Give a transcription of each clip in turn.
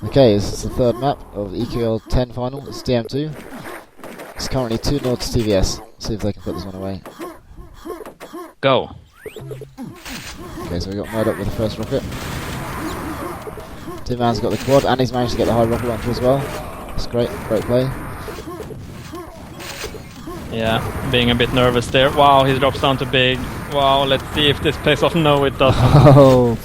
Okay, this is the third map of the EQL10 final. It's dm2. It's currently 2-0 to tVS. See if they can put this one away. Go. Okay, so we got Murdoch with the first rocket. Two Man's got the quad, and he's managed to get the high rocket launcher as well. That's great, great play. Yeah, being a bit nervous there. Wow, he drops down to big. Wow, let's see if this pays off. No, it doesn't. Oh,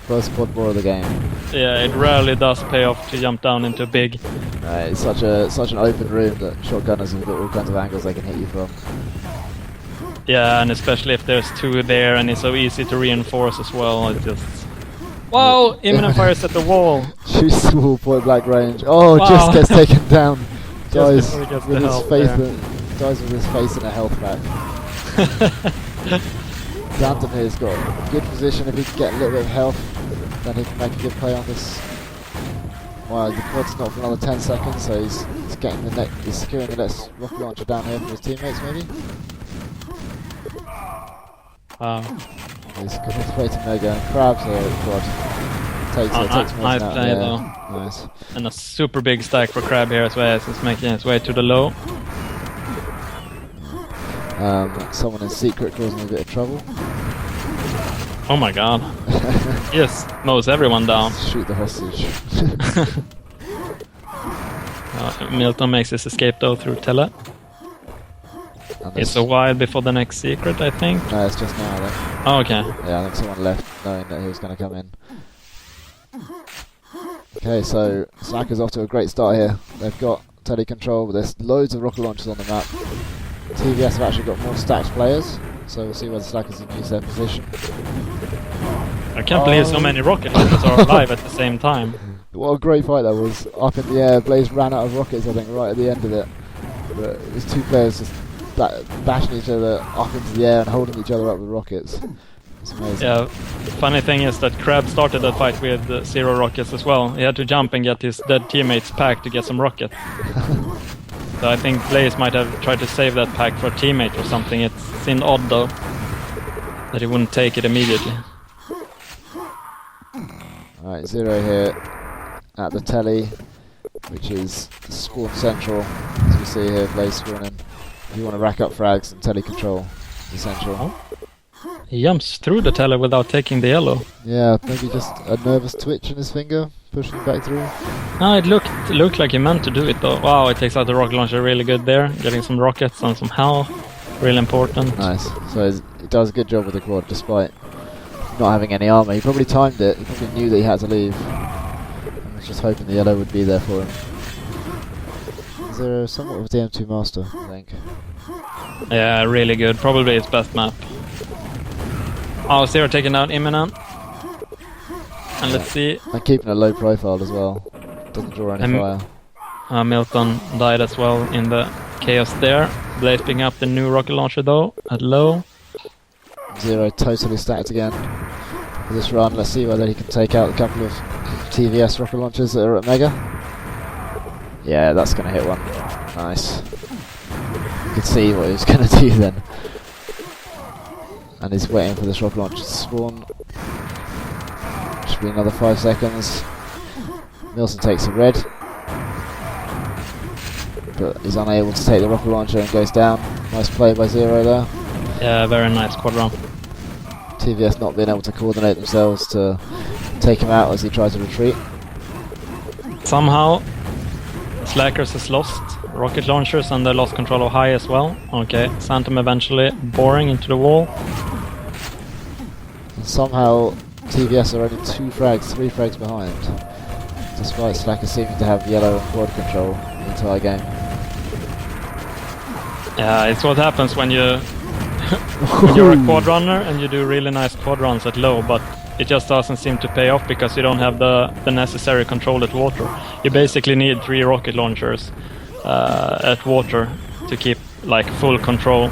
first quad ball of the game. Yeah, it rarely does pay off to jump down into big. It's such an open room that shotgunners have got all kinds of angles they can hit you from. Yeah, and especially if there's two there and it's so easy to reinforce as well. It just... Wow! Imminent fires at the wall. Shoots the wall, point blank range. Oh, Wow. Just gets taken down. Dies before he gets with the his health face. there. Dies with his face in a health pack. Danton here's got a good position. If he can get a little bit of health, then he can make a good play on this. Wow, the quad's not for another 10 seconds, so he's getting the next. He's securing the next rocket launcher down here for his teammates, maybe. Wow. He's got his way to Mega and Crabs the quad. Takes Nice Mason out. play Yeah, though. nice. And a super big stack for Crab here as well as he's making his way to the low. Someone in secret causing a bit of trouble. Oh my god. Yes, mows everyone down. Shoot the hostage. Milton makes his escape though through tele. It's a while before the next secret, I think. No, it's just now, I think. Oh, okay. Yeah, I think someone left knowing that he was going to come in. Okay, so Slacker's off to a great start here. They've got tele control, but there's loads of rocket launchers on the map. tVS have actually got more stacked players, so we'll see whether Slackers can use their position. I can't believe so many rocket launchers are alive at the same time. What a great fight that was. Up in the air, Blaze ran out of rockets, I think, right at the end of it. But it was two players just bashing each other up into the air and holding each other up with rockets. It's amazing. Yeah, funny thing is that Crab started that fight with 0 rockets as well. He had to jump and get his dead teammates' pack to get some rockets. So I think Blaze might have tried to save that pack for a teammate or something. It seemed odd though that he wouldn't take it immediately. Alright, 0 here at the telly, which is spawn central. As we see here, Blaze spawning. If you want to rack up frags and tele control, is essential. Oh. He jumps through the tele without taking the yellow. Yeah, maybe just a nervous twitch in his finger, pushing back through. No, it looked like he meant to do it though. Wow, it takes out the rocket launcher really good there. Getting some rockets and some health. Really important. Nice. So he does a good job with the quad despite not having any armor. He probably timed it. He probably knew that he had to leave. I was just hoping the yellow would be there for him. Is there somewhat of a dm2 master, I think? Yeah, really good. Probably his best map. Oh, 0 taking down imminent. And let's see. And keeping a low profile as well. Doesn't draw any fire. Milton died as well in the chaos there. Blaze picking up the new rocket launcher though, at low. 0 totally stacked again for this run. Let's see whether he can take out a couple of tVS rocket launchers that are at Mega. Yeah, that's going to hit one. Nice. You could see what he was going to do then. And he's waiting for this rocket launcher to spawn. Should be another 5 seconds. Milson takes a red, but he's unable to take the rocket launcher and goes down. Nice play by 0 there. Yeah, very nice quad run. tVS not being able to coordinate themselves to take him out as he tries to retreat. Somehow, Slackers has lost rocket launchers and they lost control of high as well. Okay, Phantom eventually boring into the wall. And somehow tVS are only 3 frags behind, despite Slacker seeming to have yellow and quad control the entire game. Yeah, it's what happens when you're a quad runner and you do really nice quad runs at low, but it just doesn't seem to pay off because you don't have the necessary control at water. You basically need 3 rocket launchers at water to keep like full control.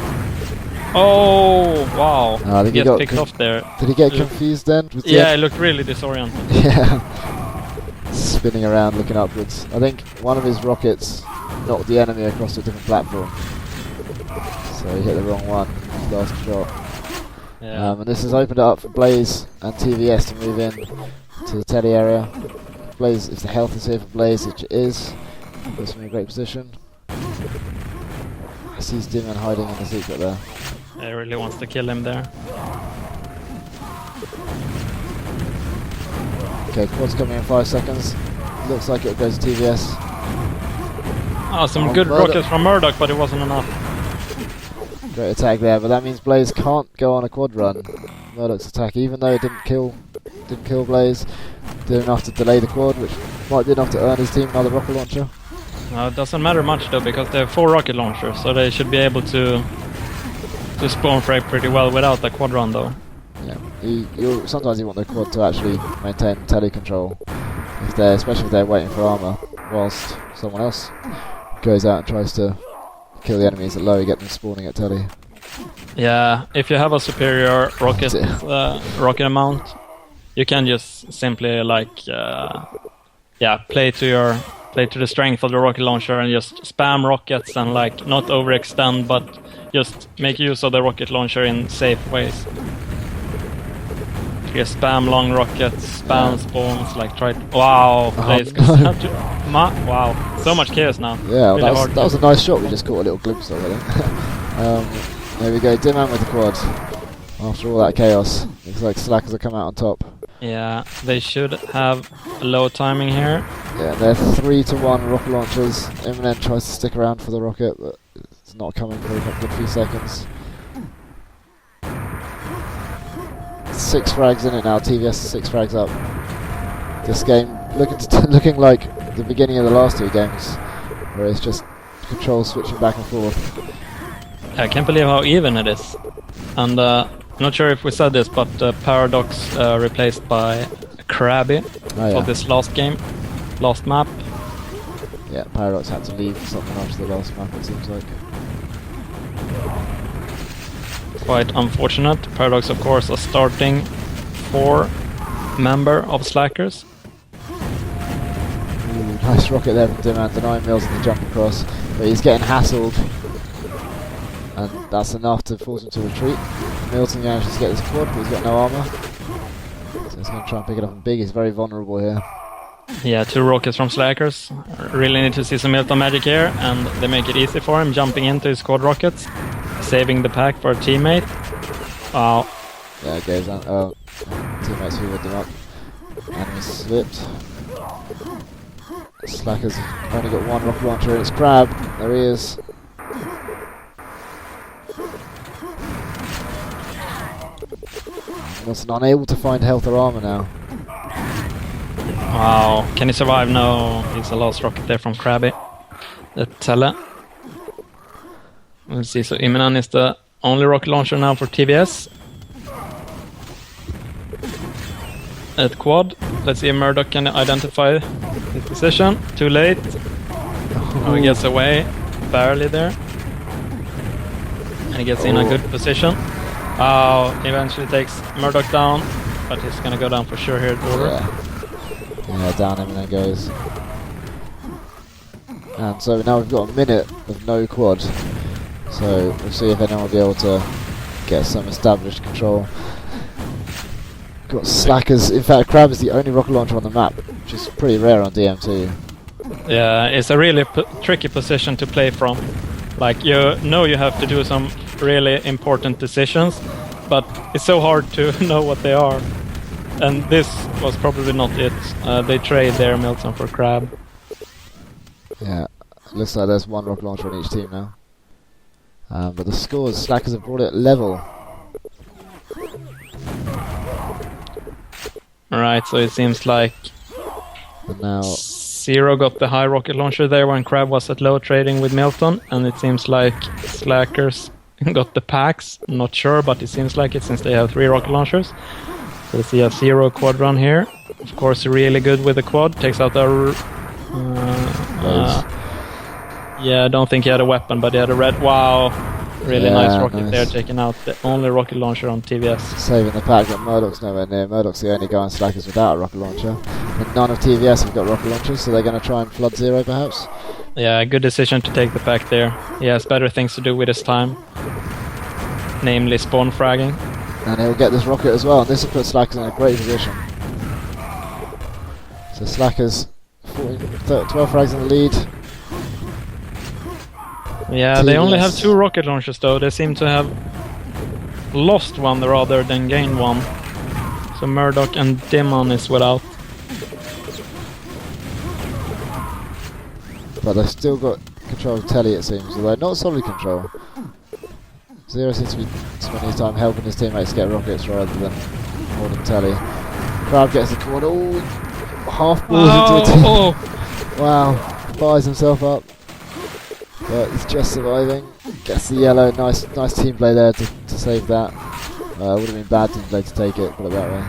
Oh wow! I think he gets picked off there. Did he get confused then? Yeah, it looked really disoriented. Yeah, spinning around, looking upwards. I think one of his rockets knocked the enemy across a different platform, so he hit the wrong one. His last shot. Yeah. And this has opened it up for Blaze and tVS to move in to the tele area. Blaze, if the health is here for Blaze, which it is, puts him in a great position. I see D-Man hiding in the secret there. He really wants to kill him there. Okay, quad's coming in 5 seconds. Looks like it'll go to TVS. Oh, some good rockets from Murdoch, but it wasn't enough. Great attack there, but that means Blaze can't go on a quad run. Murdoch's attack, even though it didn't kill Blaze, did enough to delay the quad, which might be enough to earn his team another rocket launcher. No, it doesn't matter much though, because they have 4 rocket launchers, so they should be able to spawn frag pretty well without the quad run though. Yeah, sometimes you want the quad to actually maintain tele control, especially if they're waiting for armor, whilst someone else goes out and tries to kill the enemies at low, you get them spawning at tele. Yeah, if you have a superior rocket rocket amount, you can just simply play to the strength of the rocket launcher and just spam rockets and not overextend, but just make use of the rocket launcher in safe ways. Just spam long rockets, spam spawns, wow, Blaze wow, so much chaos now. Yeah, really that was a nice shot. We just caught a little glimpse of it. There we go, D-Man with the quad. After all that chaos, looks like Slackers will come out on top. Yeah, they should have low timing here. Yeah, they're 3-to-1 rocket launchers. Imminent tries to stick around for the rocket, but it's not coming for a good few seconds. 6 frags in it now. TVS is 6 frags up. This game looking like the beginning of the last 2 games, where it's just control switching back and forth. I can't believe how even it is. And I'm not sure if we said this, but Paradox replaced by Krabby for this last map. Yeah, Paradox had to leave something after the last map, it seems like. Quite unfortunate. Paradox, of course, a starting 4 member of Slackers. Ooh, nice rocket there from D-Man, denying Mills the jump across, but he's getting hassled, and that's enough to force him to retreat. Milton manages to get this quad, but he's got no armor, so he's going to try and pick it up in big. He's very vulnerable here. Yeah, 2 rockets from Slackers. Really need to see some Milton magic here, and they make it easy for him, jumping into his quad rockets, saving the pack for a teammate. Wow. Yeah, it goes on. Teammates hoovered them up. Enemy slipped. Slackers only got 1 rocket launcher, and it's Crab. There he is. Wilson unable to find health or armor now. Wow, can he survive? No, he's a lost rocket there from Krabby. The Tele. Let's see, so Iminan is the only rocket launcher now for TVS. At quad, let's see if Murdoch can identify his position. Too late. Oh, he gets away, barely there. And he gets in a good position. Oh, eventually takes Murdoch down, but he's gonna go down for sure here at order. Yeah, down him and then goes. And so now we've got a minute of no quad. So we'll see if anyone will be able to get some established control. Got Slackers. In fact, Crab is the only rocket launcher on the map, which is pretty rare on dm2. Yeah, it's a really tricky position to play from. You know you have to do some really important decisions, but it's so hard to know what they are. And this was probably not it. They trade their Milton for Crab. Yeah, looks like there's 1 rocket launcher on each team now. But the scores, Slackers have brought it level. Right, so it seems like And now Zero got the high rocket launcher there when Crab was at low trading with Milton, and it seems like Slackers got the packs. Not sure, but it seems like it since they have 3 rocket launchers. So let's see a Zero quad run here. Of course, really good with the quad. Takes out the... yeah, I don't think he had a weapon, but he had a red... Wow! Really nice rocket there, taking out the only rocket launcher on TVS. Saving the pack, but Murdoch's nowhere near. Murdoch's the only guy on Slackers without a rocket launcher. And none of TVS have got rocket launchers, so they're going to try and flood Zero perhaps. Yeah, good decision to take the pack there. He has better things to do with his time. Namely spawn fragging. And he'll get this rocket as well, and this will put Slackers in a great position. So Slackers 12 frags in the lead. Yeah, they only have 2 rocket launchers though. They seem to have lost one rather than gained one. So Murdoch and Demon is without. But they've still got control of Telly, it seems, although not solid control. Zero seems to be spending his time helping his teammates get rockets rather than holding Telly. Crab gets the quad. Oh, half balls into a team. Wow, fires himself up. But he's just surviving. Gets the yellow. Nice team play there to save that. Would have been bad team play to take it, put it that way.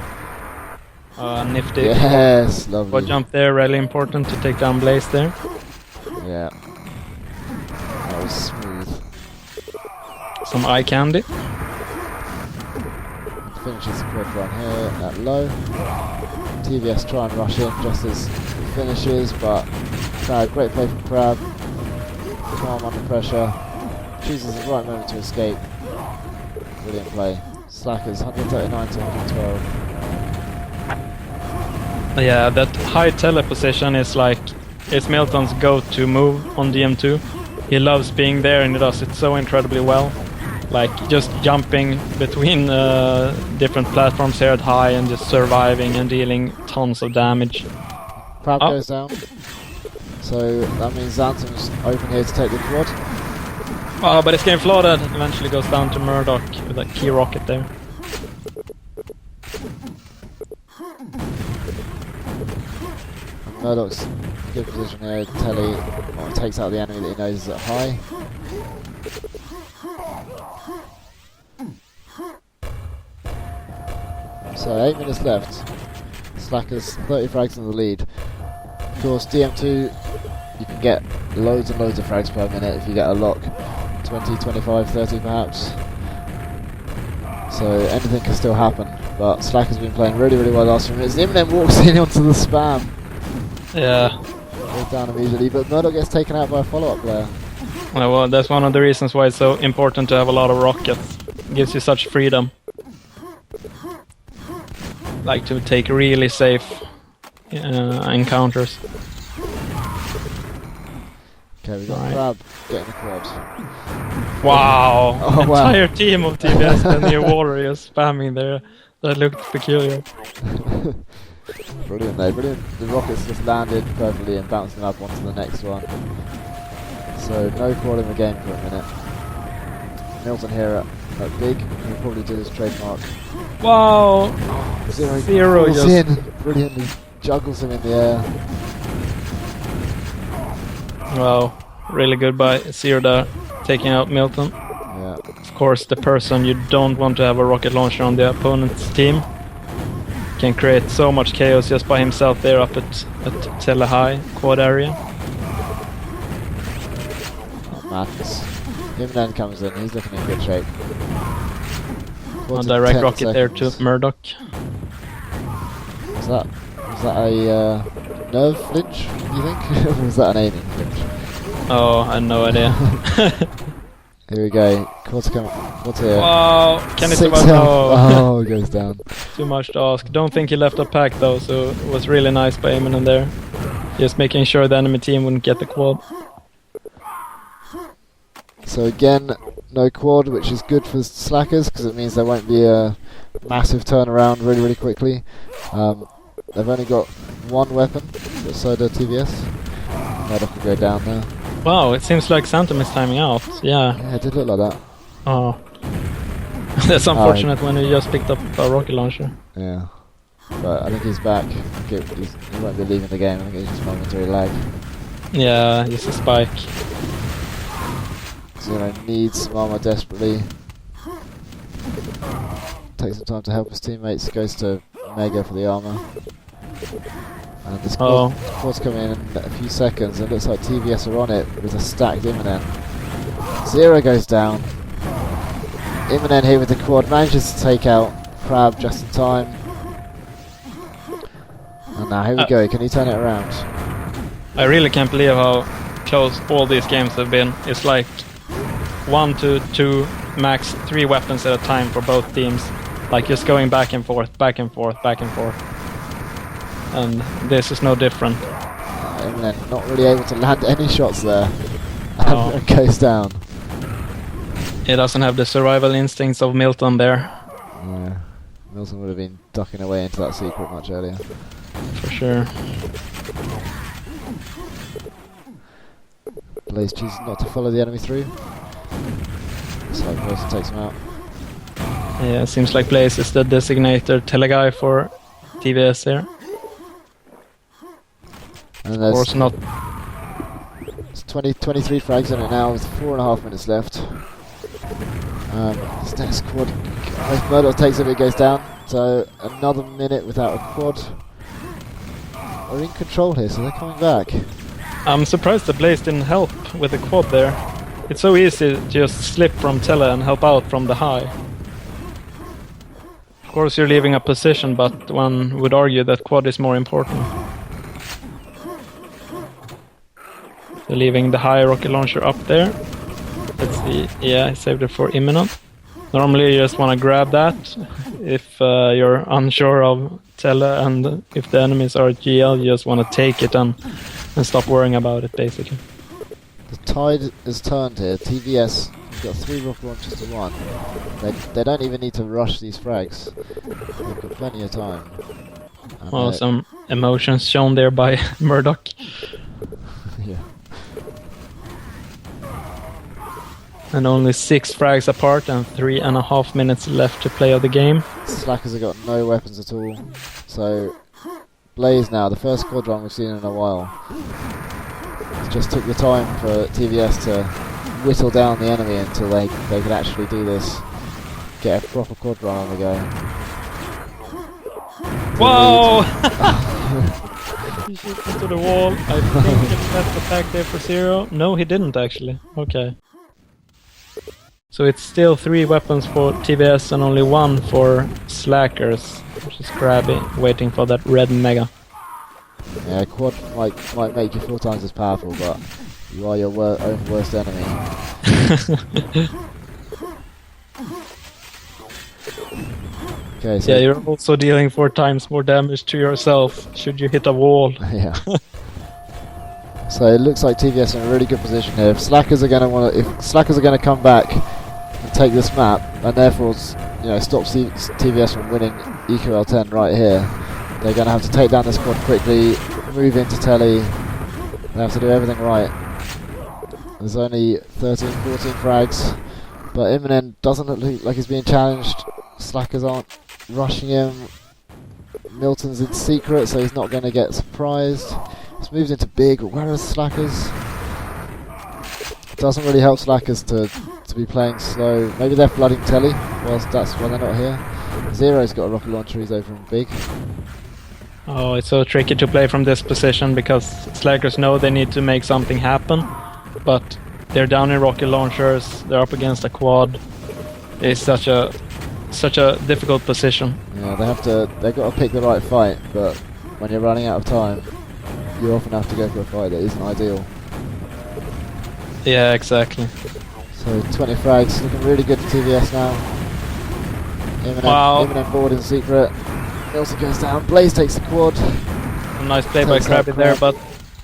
Nifty. Yes, lovely. What jump there, really important to take down Blaze there. Yeah. That was smooth. Some eye candy. Finishes the quad run here at low. tVS try and rush in just as he finishes, but great play from Crab. Calm under pressure. Chooses the right moment to escape. Brilliant play. Slackers 139 to 112. Yeah, that high tele position is like it's Milton's go-to move on dm2. He loves being there and he does it so incredibly well. Like just jumping between different platforms here at high and just surviving and dealing tons of damage. Crab goes down. So that means Xanthem's open here to take the quad. Oh, but it's getting flooded. Eventually goes down to Murdoch with a key rocket there. Murdoch's in good position here. Telly takes out the enemy that he knows is at high. So 8 minutes left. Slackers 30 frags in the lead. Of course, dm2, you can get loads and loads of frags per minute if you get a lock. 20, 25, 30 perhaps. So anything can still happen. But Slackers been playing really, really well last few minutes. Eminem walks in onto the spam. Yeah. Goes down immediately, but Murdoch gets taken out by a follow-up player. Well, that's one of the reasons why it's so important to have a lot of rockets. It gives you such freedom. Like to take really safe encounters. Okay, we got Crab getting the quad. Wow! Oh, Entire team of tVS and the water is spamming there. That looked peculiar. Brilliant though, brilliant. The rockets just landed perfectly and bouncing up onto the next one. So no quad in the game for a minute. Milton here at big, he'll probably do his trademark. Wow! Zero just in, brilliantly juggles him in the air. Wow, really good by Zero there, taking out Milton. Yeah. Of course, the person you don't want to have a rocket launcher on the opponent's team can create so much chaos just by himself there up at Tele High quad area. Oh, madness. Eminem comes in, he's looking in good shape. A direct rocket there to Murdoch. Was that a nerve flinch, you think? Or was that an aiming flinch? Oh, I have no idea. Here we go. Quad's here. Wow, can it 6 survive? health. No. Oh, it goes down. Too much to ask. Don't think he left a pack though, so it was really nice by aiming in there. Just making sure the enemy team wouldn't get the quad. So again, no quad, which is good for Slackers because it means there won't be a massive turnaround really, really quickly. They've only got one weapon, so the tVS. Murdoch can go down there. Wow, it seems like Phantom is timing out. Yeah. Yeah, it did look like that. Oh. That's unfortunate when he just picked up a rocket launcher. Yeah. But I think he's back. He won't be leaving the game. I think it's just momentary lag. Yeah, just a spike. Zero needs some armor desperately. Takes some time to help his teammates. Goes to Mega for the armor. And the quad's coming in a few seconds. And it looks like tVS are on it with a stacked Immonen. Zero goes down. Immonen here with the quad manages to take out Crab just in time. And now here we go. Can he turn it around? I really can't believe how close all these games have been. It's like 1 to 2, max 3 weapons at a time for both teams. Like just going back and forth, back and forth, back and forth. and this is no different. Eminem not really able to land any shots there. Oh. And goes down. He doesn't have the survival instincts of Milton there. Yeah. Milton would have been ducking away into that secret much earlier. For sure. Blaze chooses not to follow the enemy through. So Wilson takes him out. Yeah, it seems like Blaze is the designated teleguy for tVS here. And Of course not. It's 23 frags in it now with 4.5 minutes left. This next quad, if Murdoch takes it, it goes down. So another minute without a quad. We're in control here, so they're coming back. I'm surprised that Blaze didn't help with the quad there. It's so easy to just slip from tele and help out from the high. Of course you're leaving a position, but one would argue that quad is more important. So leaving the high rocket launcher up there. Let's see, yeah, I saved it for imminent. Normally you just want to grab that if you're unsure of tele, and if the enemies are at GL you just want to take it and stop worrying about it basically. The tide is turned here. tVS has got 3 rocket launchers to 1. They don't even need to rush these frags. They've got plenty of time. And Well, some emotions shown there by Murdoch. yeah. And only 6 frags apart and 3.5 minutes left to play of the game. Slackers have got no weapons at all. So Blaze now, the first quad run we've seen in a while. It just took the time for tVS to whittle down the enemy until they could actually do this. Get a proper quad run on the go. Whoa! He shoots into the wall. I think he left attack there for 0. No, he didn't actually. Okay. So it's still 3 weapons for tVS and only 1 for Slackers, which is Krabby, waiting for that red mega. Yeah, quad might make you 4 times as powerful, but you are your own worst enemy. Okay, so Yeah, you're also dealing 4 times more damage to yourself should you hit a wall. yeah. So it looks like tVS in a really good position here. If Slackers are going to come back and take this map, and therefore stop tVS from winning EQL10 right here, they're going to have to take down this quad quickly, move into telly. They have to do everything right. There's only 13, 14 frags, but Immonen doesn't look like he's being challenged. Slackers aren't rushing him. Milton's in secret, so he's not going to get surprised. He's moved into big. Where are Slackers? It doesn't really help Slackers to be playing slow. Maybe they're flooding telly, whilst that's why they're not here. Zero's got a rocket launcher, he's over in big. Oh, it's so tricky to play from this position because Slackers know they need to make something happen, but they're down in rocket launchers, they're up against a quad. It's such a difficult position. Yeah, they've got to pick the right fight, but when you're running out of time, you often have to go for a fight that isn't ideal. Yeah, exactly. So 20 frags, looking really good for tVS now. Immonen board in secret. Milton goes down, Blaze takes the quad. A nice play by Krabby there, but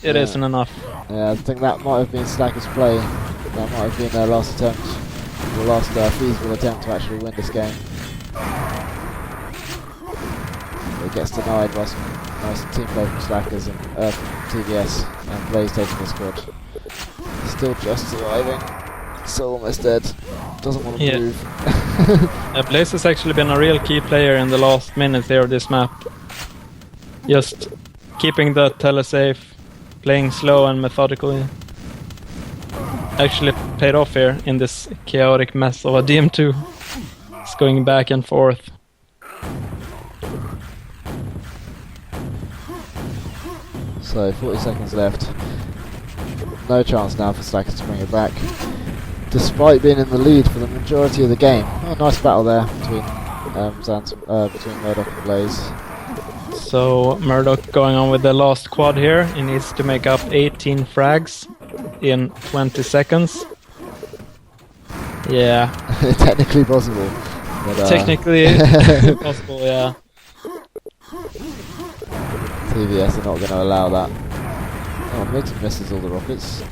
it isn't enough. Yeah, I think that might have been Slackers' play. That might have been their last attempt, the last feasible attempt to actually win this game. It gets denied by some nice team play from Slackers and tVS, and Blaze taking the squad. Still just surviving, so almost dead. Doesn't want to move. Blaze has actually been a real key player in the last minute there of this map. Just keeping the tele safe, playing slow and methodically. Actually paid off here in this chaotic mess of a dm2. It's going back and forth. So 40 seconds left. No chance now for Slackers to bring it back, despite being in the lead for the majority of the game. Oh, nice battle there between between Murdoch and Blaze. So Murdoch going on with the last quad here. He needs to make up 18 frags in 20 seconds. Yeah. Technically possible. But, technically possible, yeah. TVS are not going to allow that. Oh, Milton misses all the rockets.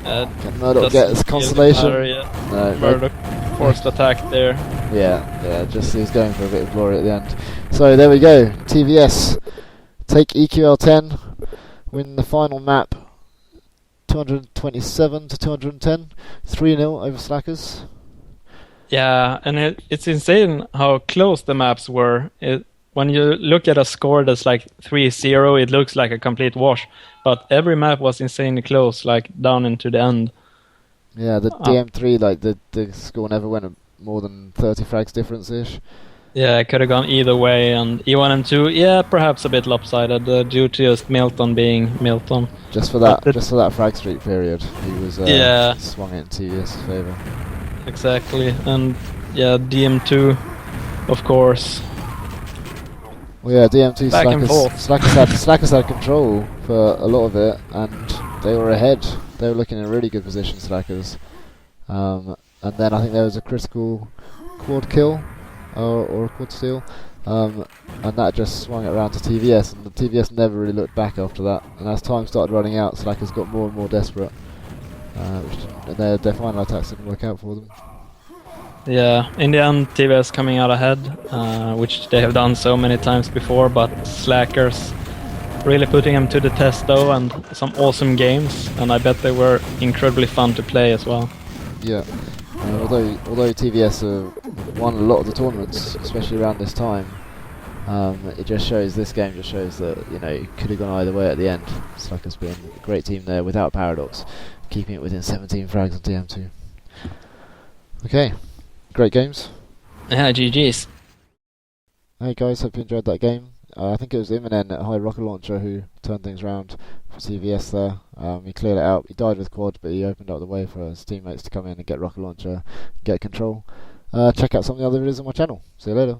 Can Murdoch get his consolation? No, Murdoch forced attack there. Yeah, just he's going for a bit of glory at the end. So there we go. TVS take EQL10, win the final map, 227 to 210, 3-0 over Slackers. Yeah, and it's insane how close the maps were. When you look at a score that's like 3-0, it looks like a complete wash. But every map was insanely close, like down into the end. Yeah, the dm2, like the score never went more than 30 frags difference-ish. Yeah, it could have gone either way, and E1 and 2, yeah, perhaps a bit lopsided due to just Milton being Milton. Just for that frag streak period, he was swung it in TVS's favour. Exactly, and yeah, dm2, of course. Well, yeah, dm2 Back and forth. Slackers had control for a lot of it, and they were ahead. They were looking in a really good position, Slackers. And then I think there was a critical quad kill, or a quad steal, and that just swung it around to TVS, and the TVS never really looked back after that. And as time started running out, Slackers got more and more desperate. And their final attacks didn't work out for them. Yeah, in the end, tVS coming out ahead, which they have done so many times before, but Slackers really putting them to the test though, and some awesome games, and I bet they were incredibly fun to play as well. Yeah, although tVS have won a lot of the tournaments, especially around this time, it just shows, this game just shows that, you know, it could have gone either way at the end. Slackers being a great team there without Paradox, keeping it within 17 frags on dm2. Okay. Great games. Yeah, GG's. Hey guys, hope you enjoyed that game. I think it was Immonen at High Rocket Launcher who turned things around for TVS there. He cleared it out. He died with quad, but he opened up the way for his teammates to come in and get Rocket Launcher, get control. Check out some of the other videos on my channel. See you later.